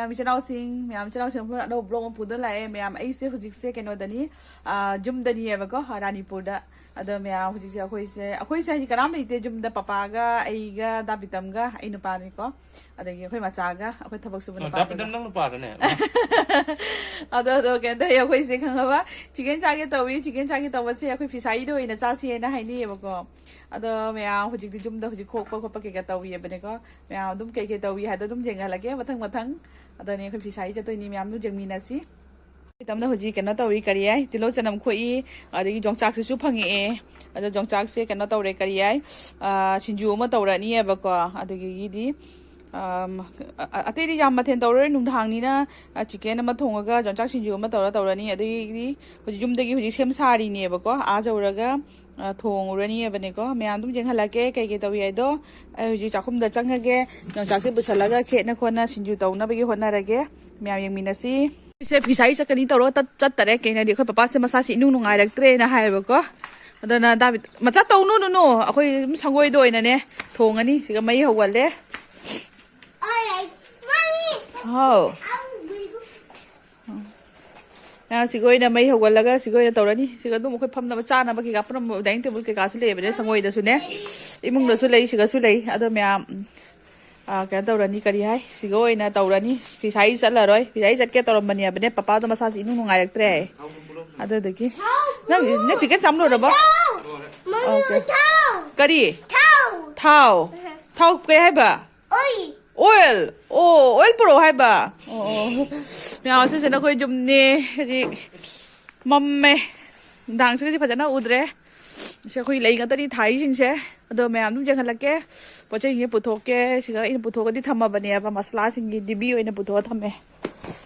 ꯃꯌꯥꯝ ꯏꯆꯤꯟꯅꯥꯎꯁꯤꯡ ꯑꯅꯧꯕ ꯕ꯭ꯂꯣꯛ ꯑꯃ ꯄꯨꯗꯨꯅ ꯂꯥꯛꯑꯦ ꯃꯌꯥꯝ ꯑꯩꯁꯦ ꯍꯧꯖꯤꯛꯁꯦ ꯀꯩꯅꯣꯗꯅꯤ ꯖꯨꯝꯗꯅꯤꯑꯕꯀꯣ ꯔꯥꯅꯤꯄꯨꯔꯗ ꯑꯗꯣ ꯃꯌꯥꯝ ꯍꯧꯖꯤꯛꯁꯦ ꯑꯩꯈꯣꯏꯁꯦ ꯍꯥꯏꯗꯤ ꯀꯅꯥꯝ ꯂꯩꯇꯦ ꯖꯨꯝꯗ ꯄꯄꯥꯒ ꯑꯩꯒ ꯗꯥꯕꯤꯇꯝꯒ ꯑꯩ ꯅꯨꯄꯥꯅꯤꯀꯣ ꯑꯗꯒꯤ ꯑꯩꯈꯣꯏ ꯃꯆꯥꯒ ꯑꯩꯈꯣꯏ ꯊꯕꯛ ꯁꯨꯕ ꯅꯨꯄꯥꯗꯨꯒ ꯅꯪ ꯅꯨꯄꯥꯗꯅꯦ ꯑꯗꯣ ꯀꯩꯅꯣ ꯇꯧꯋꯤ ꯑꯩꯈꯣꯏꯁꯦ ꯈꯪꯉꯕ ꯆꯤꯛꯀꯟ ꯆꯥꯒꯦ ꯇꯧꯕꯁꯦ ꯑꯩꯈꯣꯏ ꯐꯤꯁꯥꯏꯗ ꯑꯣꯏꯅ ꯆꯥꯁꯦꯅ ꯍꯥꯏꯅꯩꯌꯦꯕꯀꯣ ꯑꯗꯣ ꯃꯌꯥꯝ ꯍꯧꯖꯤꯛꯇꯤ ꯖꯨꯝꯗ ꯍꯧꯖꯤꯛ ꯈꯣꯠꯄ ꯀꯩꯀꯥ ꯇꯧꯋꯦꯕꯅꯦꯀꯣ ꯃꯌꯥꯝ ꯑꯗꯨꯝ ꯀꯩꯀꯩ ꯇꯧꯋꯤ ꯍꯥꯏꯗꯣ ꯑꯗꯨꯝ ꯌꯦꯡꯍꯜꯂꯒꯦ ꯃꯊꯪ ꯑꯗꯨꯅꯦ ꯑꯩꯈꯣꯏ ꯐꯤꯁꯥꯏ ꯆꯠꯇꯣꯏꯅꯤ ꯃꯌꯥꯝꯗꯨ ꯌꯦꯡꯃꯤꯟꯅꯁꯤ ꯇꯝꯅ ꯍꯧꯖꯤꯛ ꯀꯩꯅꯣ ꯇꯧꯔꯤ ꯀꯔꯤ ꯌꯥꯏ ꯇꯤꯜꯍꯧ ꯆꯅꯝ ꯈꯣꯛꯏ ꯑꯗꯒꯤ ꯌꯣꯡꯆꯥꯛꯁꯤꯁꯨ ꯐꯪꯉꯛꯑꯦ ꯑꯗꯣ ꯌꯣꯡꯆꯥꯛꯁꯦ ꯀꯩꯅꯣ ꯇꯧꯔꯦ ꯀꯔꯤ ꯌꯥꯏ ꯁꯤꯡꯖꯨ ꯑꯃ ꯇꯧꯔꯅꯤꯌꯦꯕꯀꯣ ꯑꯗꯒꯤꯗꯤ ꯑꯇꯩꯗꯤ ꯌꯥꯝ ꯃꯊꯦꯜ ꯇꯧꯔꯔꯣꯏ ꯅꯨꯡꯗꯥꯡꯅꯤꯅ ꯆꯤꯛꯀꯟ ꯑꯃ ꯊꯣꯡꯉꯒ ꯌꯣꯡꯆꯥꯛ ꯁꯤꯡꯖꯨ ꯑꯃ ꯇꯧꯔꯅꯤ ꯑꯗꯒꯤꯗꯤ ꯍꯧꯖꯤꯛ ꯌꯨꯝꯗꯒꯤ ꯍꯧꯖꯤꯛ ꯁꯦꯝ ꯁꯥꯔꯤꯅꯦꯕꯀோ ꯌꯧꯔꯒ ꯊꯣꯡꯉꯨꯔꯅꯤꯕꯅꯦꯀꯣ ꯃꯌꯥꯝ ꯑꯗꯨꯝ ꯌꯦꯡꯍꯜꯂꯛꯀꯦ ꯀꯩ ꯇꯧꯏ ꯍꯥꯏꯗꯣ ꯑꯩ ꯍꯧꯖꯤꯛ ꯆꯥꯛꯈꯨꯝꯗ ꯆꯪꯉꯒꯦ ꯌꯣꯡꯆꯥꯛꯁꯦ ꯄꯨꯁꯜꯂꯒ ꯈꯦꯠꯅ ꯈꯣꯠꯅ ꯁꯤꯡꯖꯨ ꯇꯧꯅꯕꯒꯤ ꯍꯣꯠꯅꯔꯒꯦ ꯃꯌꯥꯝ ꯌꯦꯡꯃꯤꯟꯅꯁꯤ ꯁꯦ ꯐꯤꯁꯥꯏ ꯆꯠꯀꯅꯤ ꯇꯧꯔꯒ ꯆꯠꯇꯔꯦ ꯀꯩꯅꯣꯗꯤ ꯑꯩꯈꯣꯏ ꯄꯄꯥꯁꯦ ꯃꯁꯥꯁꯦ ꯏꯅꯨꯡ ꯅꯨꯡꯉꯥꯏꯔꯛꯇ꯭ꯔꯦꯅ ꯍꯥꯏꯌꯦꯕꯀꯣ ꯑꯗꯨꯅ ꯗꯥꯕꯤꯠ ꯃꯆꯥ ꯇꯧꯅꯨ ꯑꯩꯈꯣꯏ ꯑꯗꯨꯝ ꯁꯪꯒꯣꯏꯗ ꯑꯣꯏꯅꯅꯦ ꯊꯣꯡꯉꯅꯤ ꯁꯤꯒ ꯃꯩ ꯍꯧꯒꯠꯂꯦ ꯍꯥꯎ ꯁꯤꯒ ꯑꯣꯏꯅ ꯃꯩ ꯍꯧꯒꯠꯂꯒ ꯁꯤꯒ ꯑꯣꯏꯅ ꯇꯧꯔꯅꯤ ꯁꯤꯒ ꯑꯗꯨꯝ ꯑꯩꯈꯣꯏ ꯐꯝꯅꯕ ꯆꯥꯅꯕ ꯀꯩꯀꯥ ꯄꯨꯝꯅꯃꯛ ꯗꯥꯏꯅꯤꯡ ꯇꯦꯕꯜ ꯀꯩꯀꯥꯁꯨ ꯂꯩꯕꯅꯦ ꯁꯪꯒꯣꯏꯗꯁꯨꯅꯦ ꯏꯃꯨꯡꯗꯁꯨ ꯂꯩ ꯁꯤꯒꯁꯨ ꯂꯩ ꯑꯗꯣ ꯃꯌꯥꯝ ꯀꯩꯅꯣ ꯇꯧꯔꯅꯤ ꯀꯔꯤ ꯍꯥꯏ ꯁꯤꯒ ꯑꯣꯏꯅ ꯇꯧꯔꯅꯤ ꯐꯤꯁꯥꯏ ꯆꯠꯂꯔꯣꯏ ꯐꯤꯁꯥꯏ ꯆꯠꯀꯦ ꯇꯧꯔꯝꯕꯅꯦꯕꯅꯦ ꯄꯄꯥꯗꯣ ꯃꯁꯥꯁꯦꯏꯅꯨꯡ ꯅꯨꯡꯉꯥꯏꯔꯛꯇ꯭ꯔꯦ ꯑꯗꯨꯗꯒꯤ ꯅꯪ ꯆꯤꯛꯀꯟ ꯆꯥꯝ ꯂꯣꯏꯔꯕꯣ ꯀꯔꯤ ꯊꯥꯎ ꯀꯩ ꯍꯥꯏꯕ ꯑꯣꯏꯜ ꯑꯣꯏꯜ ꯄꯨꯔꯛꯑꯣ ꯍꯥꯏꯕ ꯃꯌꯥꯝ ꯁꯤꯁꯤꯅ ꯑꯩꯈꯣꯏ ꯌꯨꯝꯅꯦ ꯍꯧꯖꯤꯛ ꯃꯝꯃꯦ ꯅꯨꯡꯗꯥꯡꯁꯤꯒꯗꯤ ꯐꯖꯅ ꯎꯗ꯭ꯔꯦ ꯁꯤ ꯑꯩꯈꯣꯏ ꯂꯩ ꯉꯥꯛꯇꯅꯤ ꯊꯥꯏꯁꯤꯡꯁꯦ ꯑꯗꯣ ꯃꯌꯥꯝ ꯑꯗꯨꯝ ꯌꯦꯡꯍꯜꯂꯛꯀꯦ ꯄꯣꯠ ꯆꯩꯁꯤꯡꯁꯦ ꯄꯨꯊꯣꯛꯀꯦ ꯁꯤꯒ ꯑꯩꯅ ꯄꯨꯊꯣꯛꯑꯗꯤ ꯊꯝꯃꯕꯅꯦꯕ ꯃꯁꯂꯥꯁꯤꯡꯒꯤ ꯗꯤꯕꯤ ꯑꯣꯏꯅ ꯄꯨꯊꯣꯛꯑ ꯊꯝꯃꯦ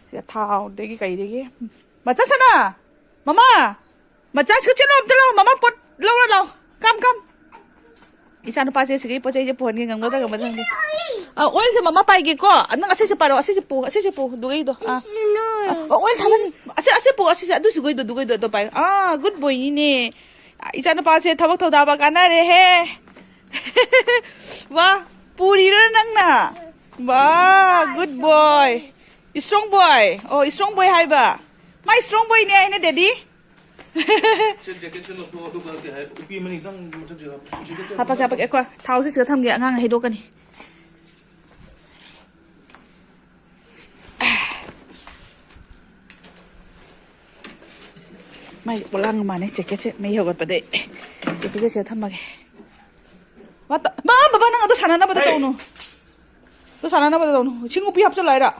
ꯁꯤꯒ ꯊꯥꯎꯗꯒꯤ ꯀꯩꯗꯒꯤ ꯃꯆꯥ ꯁꯅꯥ ꯃꯃꯥ ꯃꯆꯥ ꯁꯤꯒ ꯆꯦꯜꯂꯣ ꯑꯝꯇ ꯂꯥꯛꯑꯣ ꯃꯃꯥ ꯄꯣꯠ ꯂꯧꯔ ꯂꯥꯛꯑꯣ ꯀꯝ ꯏꯆꯥ ꯅꯨꯄꯥꯁꯦ ꯁꯤꯒꯤ ꯄꯣꯠ ꯆꯩꯁꯦ ꯄꯨꯍꯟꯒꯦ ꯉꯝꯒꯗ꯭ꯔꯥ ꯈꯪꯗꯦ ꯑꯣꯏꯜꯁꯦ ꯃꯃꯥ ꯄꯥꯏꯒꯦꯀꯣ ꯅꯪ ꯑꯁꯤꯁꯦ ꯄꯥꯏꯔꯣ ꯑꯁꯤꯁꯦ ꯄꯨ ꯑꯗꯨꯒꯩꯗꯣ ꯑꯣꯏꯜ ꯊꯥꯗꯅꯤ ꯑꯁꯤ ꯄꯨ ꯑꯁꯤꯁꯦ ꯑꯗꯨꯒꯩꯗꯣ ꯑꯗꯣ ꯄꯥꯏ ꯒꯨꯗ ꯕꯣꯏꯅꯤꯅꯦ ꯏꯆꯥ ꯅꯨꯄꯥꯁꯦ ꯊꯕꯛ ꯊꯧꯗꯥꯕ ꯀꯥꯟꯅꯔꯦꯍꯦ ꯋꯥ ꯄꯨꯔꯤꯔꯣ ꯅꯪꯅ ꯋꯥ ꯒꯨꯗ ꯕꯣꯏ ꯏꯁꯇ꯭ꯔꯣꯡ ꯕꯣꯏ ꯏꯁꯇ꯭ꯔꯣꯡ ꯕꯣꯏ ꯍꯥꯏꯕ ꯃꯥ ꯏꯁꯇ꯭ꯔꯣꯡ ꯕꯣꯏꯅꯦ ꯑꯩꯅ ꯗꯦꯗꯤ ꯍꯥꯄꯛꯀꯦ ꯊꯥꯎꯁꯦ ꯁꯤꯗ ꯊꯝꯒꯦ ꯑꯉꯥꯡ ꯍꯩꯗꯣꯛꯀꯅꯤ ꯃꯥꯏ ꯄꯣꯠꯂꯥꯡ ꯃꯥꯅꯦ ꯖꯦꯀꯦꯠꯁꯦ ꯃꯩ ꯍꯧꯒꯠꯄꯗꯩ ꯖꯦꯀꯦꯠꯁꯦ ꯁꯤꯗ ꯊꯝꯃꯒꯦ ꯕꯕꯥ ꯅꯪ ꯑꯗꯨ ꯁꯥꯟꯅꯅꯕꯗ ꯇꯧꯅꯨ ꯏꯁꯤꯡ ꯎꯞꯄꯤ ꯍꯥꯞꯆꯜꯂꯣ ꯍꯥꯏꯔ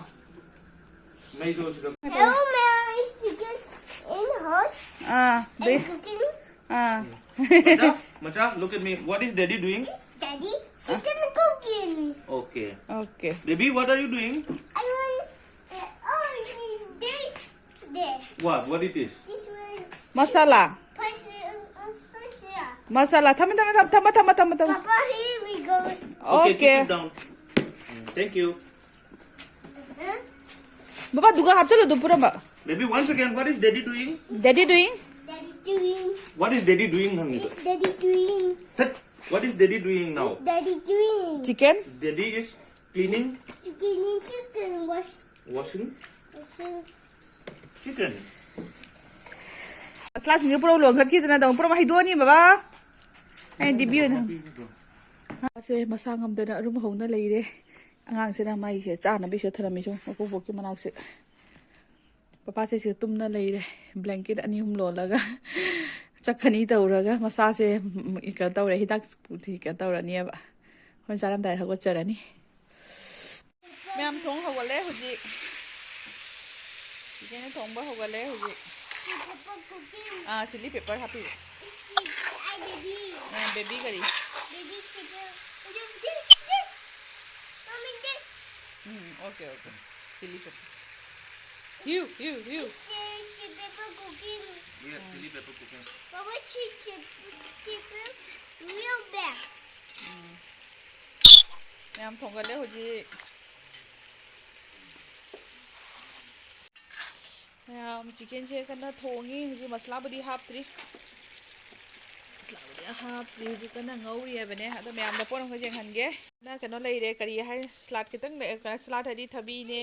Hello, Mary. Chicken in hot and cooking. Macha, look at me. What is daddy doing? Daddy, chicken cooking. Okay. Baby, what are you doing? I want. This. What it is? This one. Masala. Masala. Tama. Papa, here we go. Okay. Keep it down. Thank you. Baba, duga hapchalo dupura ba. Baby, once again, what is daddy doing? Daddy doing? Daddy doing. What is daddy doing, honey? Daddy doing. What is daddy doing now? Daddy doing. Chicken? Daddy is cleaning. Chicken. Washing. Chicken. Masala sini pura ulo ngkat kita na daw pura mahidoni baba. Ay dibiyo na. Kasi masangam da na arum hong na leire. Angang sila may chana bisyo tharamiso mapubuki manakse. Papa se si tumna leire blanket ani humlolaga. Chakani tawraga masase ika tawra hidak puthi ka tawrani ba. Hon saram dai hagot charani. Ma'am thong hogale huji. Kene thong ba hogale huji. Chili pepper happy. Baby kari. Baby chicken. Okay. Chili pepper. You. Chili pepper cooking. Yes, chili pepper cooking. Papa, chili pepper real bad. Ma'am thongale huji. Ma'am chicken je kana thongi huji masala budi haptri. ꯍꯥꯞꯇ꯭ꯔꯤ ꯍꯧꯖꯤꯛ ꯀꯟꯅ ꯉꯧꯔꯤ ꯍꯥꯏꯕꯅꯦ ꯑꯗꯣ ꯃꯌꯥꯝꯗ ꯄꯣꯠ ꯑꯃꯈꯛ ꯌꯦꯡꯍꯟꯒꯦ ꯀꯩꯅꯣ ꯂꯩꯔꯦ ꯀꯔꯤ ꯍꯥꯏ ꯁ꯭ꯂꯥꯠ ꯈꯤꯇꯪ ꯁ꯭ꯂꯥꯠ ꯍꯥꯏꯗꯤ ꯊꯕꯤꯅꯦ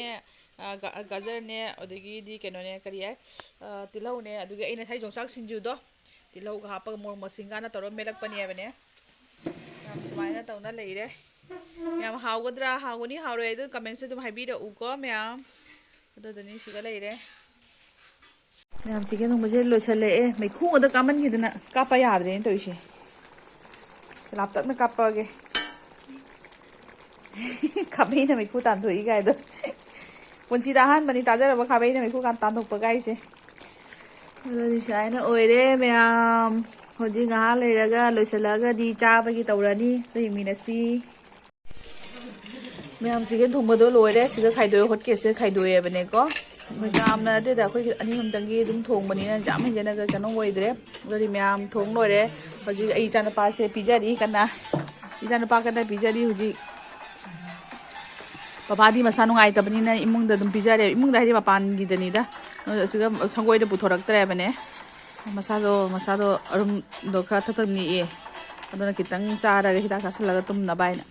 ꯒꯖꯔꯅꯦ ꯑꯗꯒꯤꯗꯤ ꯀꯩꯅꯣꯅꯦ ꯀꯔꯤ ꯍꯥꯏ ꯇꯤꯜꯍꯧꯅꯦ ꯑꯗꯨꯒꯤ ꯑꯩꯅ ꯉꯁꯥꯏ ꯌꯣꯡꯆꯥꯛ ꯁꯤꯡꯖꯨꯗꯣ ꯇꯤꯜꯍꯧꯒ ꯍꯥꯞꯄꯒ ꯃꯣꯔꯣꯛ ꯃꯁꯤꯡꯒꯥꯅ ꯇꯧꯔꯒ ꯃꯦꯠꯂꯛꯄꯅꯦ ꯍꯥꯏꯕꯅꯦ ꯌꯥꯝ ꯁꯨꯃꯥꯏꯅ ꯇꯧꯅ ꯂꯩꯔꯦ ꯌꯥꯝ ꯍꯥꯎꯒꯗ꯭ꯔꯥ ꯍꯥꯎꯒꯅꯤ ꯍꯥꯎꯔꯣꯏ ꯑꯗꯨ ꯀꯃꯦꯟꯁꯨ ꯑꯗꯨꯝ ꯍꯥꯏꯕꯤꯔꯛꯎꯀꯣ ꯃꯌꯥꯝ ꯑꯗꯨꯗꯨꯅꯤ ꯁꯤꯒ ꯂꯩꯔꯦ ꯃꯌꯥꯝ ꯆꯤꯀꯟ ꯊꯣꯡꯕꯁꯦ ꯂꯣꯏꯁꯤꯜꯂꯛꯑꯦ ꯃꯩꯈꯨ ꯉꯥꯛꯇ ꯀꯥꯝꯃꯟꯈꯤꯗꯅ ꯀꯥꯞꯄ ꯌꯥꯗ꯭ꯔꯦꯅ ꯇꯧꯔꯤꯁꯦ ꯂꯥꯞꯇꯛꯅ ꯀꯥꯞꯄꯛꯑꯒꯦ ꯈꯥꯕꯩꯅ ꯃꯩꯈꯨ ꯇꯥꯟꯊꯣꯛꯏ ꯀꯥꯏꯗꯣ ꯄꯨꯟꯁꯤꯗ ꯑꯍꯥꯟꯕꯅꯤ ꯇꯥꯖꯔꯕ ꯈꯥꯕꯩꯅ ꯃꯩꯈꯨ ꯇꯥꯟꯊꯣꯛꯄ ꯒꯥꯏꯁꯦ ꯑꯗꯨꯗꯤ ꯁꯨꯃꯥꯏꯅ ꯑꯣꯏꯔꯦ ꯃꯌꯥꯝ ꯍꯧꯖꯤꯛ ꯉꯥꯏꯍꯥꯛ ꯂꯩꯔꯒ ꯂꯣꯏꯁꯤꯜꯂꯛꯑꯒꯗꯤ ꯆꯥꯕꯒꯤ ꯇꯧꯔꯅꯤ ꯌꯦꯡꯃꯤꯟꯅꯁꯤ ꯃꯌꯥꯝ ꯆꯤꯀꯟ ꯊꯣꯡꯕꯗꯣ ꯂꯣꯏꯔꯦ ꯁꯤꯒ ꯈꯥꯏꯗꯣꯛꯑꯦ ꯍꯣꯠꯀꯦꯁꯦ ꯈꯥꯏꯗꯣꯛꯑꯦꯕꯅꯦꯀꯣ ꯌꯥꯝꯅ ꯑꯗꯨꯗ ꯑꯩꯈꯣꯏ ꯑꯅꯤ ꯑꯍꯨꯝꯇꯪꯒꯤ ꯑꯗꯨꯝ ꯊꯣꯡꯕꯅꯤꯅ ꯌꯥꯝ ꯍꯦꯟꯖꯅꯒ ꯀꯩꯅꯣ ꯑꯣꯏꯗ꯭ꯔꯦ ꯑꯗꯨꯗꯤ ꯃꯌꯥꯝ ꯊꯣꯡ ꯂꯣꯏꯔꯦ ꯍꯧꯖꯤꯛ ꯑꯩ ꯏꯆꯥꯅꯨꯄꯥꯁꯦ ꯄꯤꯖꯔꯤ ꯀꯟꯅ ꯏꯆꯥꯅꯨꯄꯥ ꯀꯟꯅ ꯄꯤꯖꯔꯤ ꯍꯧꯖꯤꯛ ꯕꯕꯥꯗꯤ ꯃꯁꯥ ꯅꯨꯡꯉꯥꯏꯇꯕꯅꯤꯅ ꯏꯃꯨꯡꯗ ꯑꯗꯨꯝ ꯄꯤꯖꯔꯦ ꯏꯃꯨꯡꯗ ꯍꯥꯏꯗꯤ ꯃꯄꯥꯟꯒꯤꯗꯅꯤꯗ ꯑꯁꯤꯒ ꯁꯪꯒꯣꯏꯗ ꯄꯨꯊꯣꯔꯛꯇ꯭ꯔꯦꯕꯅꯦ ꯃꯁꯥꯗꯣ ꯑꯔꯨꯝꯗꯣ ꯈꯔ ꯊꯛꯊꯛ ꯅꯤꯛꯑꯦ ꯑꯗꯨꯅ ꯈꯤꯇꯪ ꯆꯥꯔꯒ ꯍꯤꯗꯥꯛ ꯆꯥꯁꯤꯜꯂꯒ ꯇꯨꯝꯅꯕ ꯍꯥꯏꯅ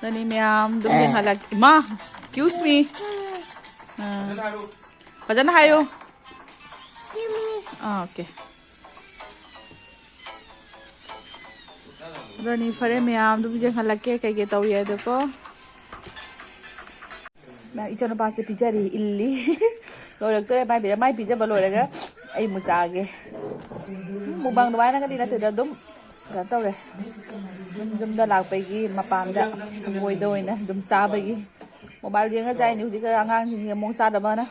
ꯑꯗꯨꯅꯤ ꯃꯌꯥꯝ ꯑꯗꯨꯝ ꯌꯦꯡꯍꯜꯂꯛ ꯏꯃꯥ ꯑꯦꯛꯁꯀ꯭ꯌꯨꯁ ꯃꯤ ꯐꯖꯅ ꯍꯥꯏꯌꯨ ꯑꯣꯀꯦ ꯑꯗꯨꯅꯤ ꯐꯔꯦ ꯃꯌꯥꯝ ꯑꯗꯨꯝ ꯌꯦꯡꯍꯜꯂꯛꯀꯦ ꯀꯩꯀꯩ ꯇꯧꯏ ꯑꯗꯨꯀꯣ ꯏꯆꯥꯅꯨꯄꯥꯁꯦ ꯄꯤꯖꯔꯤ ꯏꯜꯂꯤ ꯂꯣꯏꯔꯛꯇꯣꯔꯦ ꯃꯥꯏ ꯄꯤꯖꯕ ꯂꯣꯏꯔꯒ ꯑꯩ ꯑꯃꯨꯛ ꯆꯥꯒꯦ ꯃꯨꯛꯕꯥꯡ ꯑꯗꯨꯃꯥꯏꯅꯒꯗꯤ ꯅꯠꯇꯦꯗ ꯑꯗꯨꯝ ꯀꯩꯅꯣ ꯇꯧꯔꯦ ꯌꯨꯝꯗ ꯂꯥꯛꯄꯒꯤ ꯃꯄꯥꯟꯗ ꯁꯪꯒꯣꯏꯗ ꯑꯣꯏꯅ ꯑꯗꯨꯝ ꯆꯥꯕꯒꯤ ꯃꯣꯕꯥꯏꯜ ꯌꯦꯡꯉ ꯆꯥꯏꯅꯤ ꯍꯧꯖꯤꯛ ꯑꯉꯥꯡꯁꯤꯡꯁꯦ ꯑꯃꯨꯛ ꯆꯥꯗꯕꯅ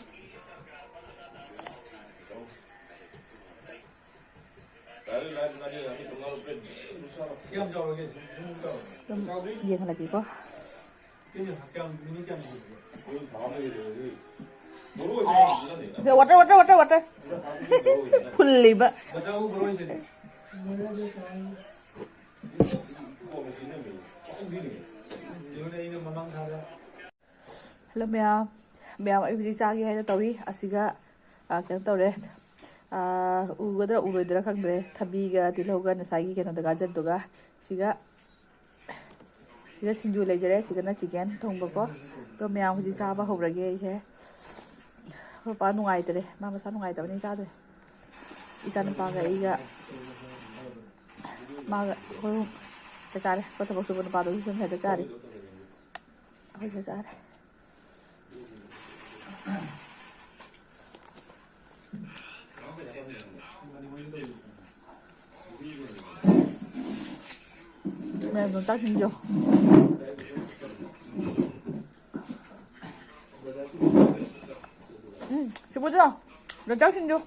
ꯑꯗꯨꯝ ꯌꯦꯡꯍꯜꯂꯛꯀꯦꯀꯣ water ꯐꯨꯜꯂꯤꯕ ꯍꯜꯂꯣ ꯃꯌꯥꯝ ꯑꯩ ꯍꯧꯖꯤꯛ ꯆꯥꯒꯦ ꯍꯥꯏꯅ ꯇꯧꯔꯤ ꯑꯁꯤꯒ ꯀꯩꯅꯣ ꯇꯧꯔꯦ ꯎꯒꯗ꯭ꯔꯥ ꯎꯔꯣꯏꯗ꯭ꯔꯥ ꯈꯪꯗ꯭ꯔꯦ ꯊꯕꯤꯒ ꯇꯤꯜꯍꯧꯒ ꯉꯁꯥꯏꯒꯤ ꯀꯩꯅꯣꯗ ꯒꯥꯖꯔꯗꯨꯒ ꯁꯤꯒ ꯁꯤꯡꯖꯨ ꯂꯩꯖꯔꯦ ꯁꯤꯒꯅ ꯆꯤꯀꯟ ꯊꯣꯡꯕꯀꯣ ꯑꯗꯣ ꯃꯌꯥꯝ ꯍꯧꯖꯤꯛ ꯆꯥꯕ ꯍꯧꯔꯒꯦ ꯑꯩꯁꯦ ꯃꯄꯥ ꯅꯨꯡꯉꯥꯏꯇ꯭ꯔꯦ ꯃꯥ ꯃꯁꯥ ꯅꯨꯡꯉꯥꯏꯇꯕꯅꯤ ꯆꯥꯗ꯭ꯔꯦ ꯏꯆꯥꯅꯨꯄꯥꯒ ꯑꯩꯒ ꯃꯥꯒ ꯑꯩꯈꯣꯏ ꯆꯥꯔꯦ ꯑꯩꯈꯣꯏ ꯊꯕꯛ ꯁꯨꯕ ꯅꯨꯄꯥꯗꯨꯁꯨ ꯁꯨꯝ ꯍꯦꯛꯇ ꯆꯥꯔꯤ ꯑꯩꯈꯣꯏꯁꯨ ꯆꯥꯔꯦ ꯃꯌꯥꯝ ꯌꯣꯡꯆꯥꯛꯁꯤꯡꯖꯨ ꯁꯤꯕꯨꯖꯣ ꯌꯣꯡꯆꯥꯛꯁꯤꯡꯖꯨ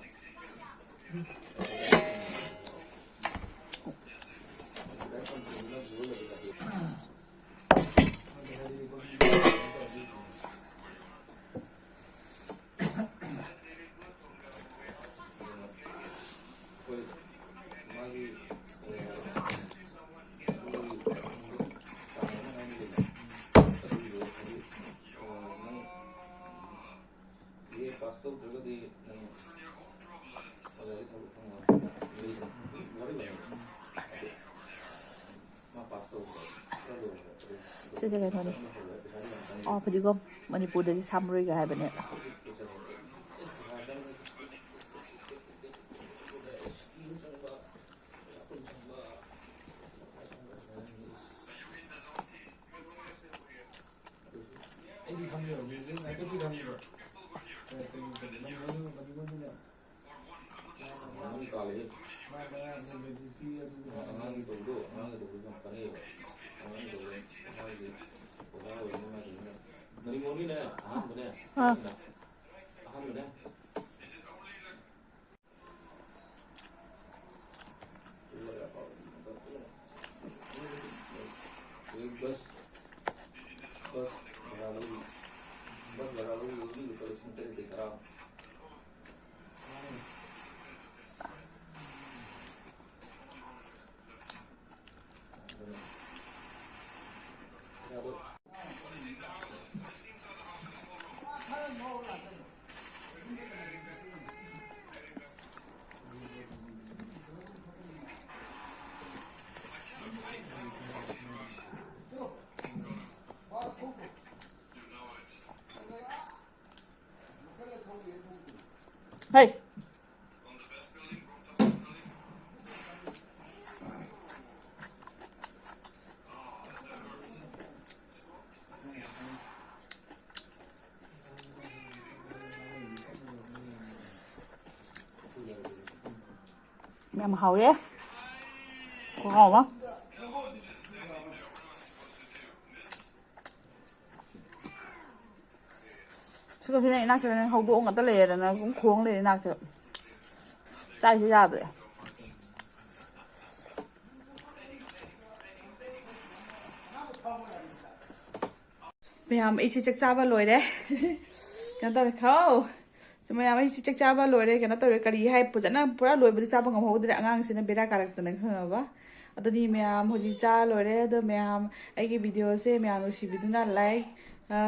ꯁꯤꯁꯦ ꯀꯩꯅꯣꯅꯤ ꯐꯗꯤꯒꯣꯝ ꯃꯅꯤꯄꯨꯔꯗꯗꯤ ꯁꯥꯃꯔꯣꯏꯒ ꯍꯥꯏꯕꯅꯦ Mèo hầu đấy. Có ngon không? Chứ cái này nạc cho nên hầu đũa người ta lề là nó cũng khuống lên nạc cho chai chứ ra rồi. Mày làm ít chắc chả vào lối đấy. Cái tao khâu. Chứ mày làm ít chắc chả vào lối đấy. Cái nó tao cái gì hay phụ nó pura lối bữa chả bằng ngọc hầu đấy ngang xin bera karakter này không ba. Ở đây mày làm hồi chả lối đấy. Đó mày làm cái video sẽ mày làm si video na like,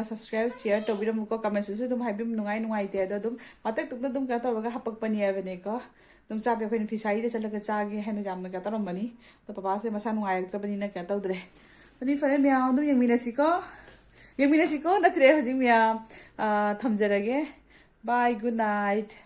subscribe, share, tao video một comment sẽ tụi hay biết nungai thế đó tụi. Mà tất tụi tụi cái tao cái hấp bạc pani về này có. Tụi cha bây giờ phi sai để chả cái cha cái hay nó làm cái tao làm mani. Tụi papa sẽ mà san nungai tao pani na cái tao đấy. Tụi đi phải mày làm tụi yang mina si có. Yang mina si ko na tire hojing mia thamjarage. Bye, good night.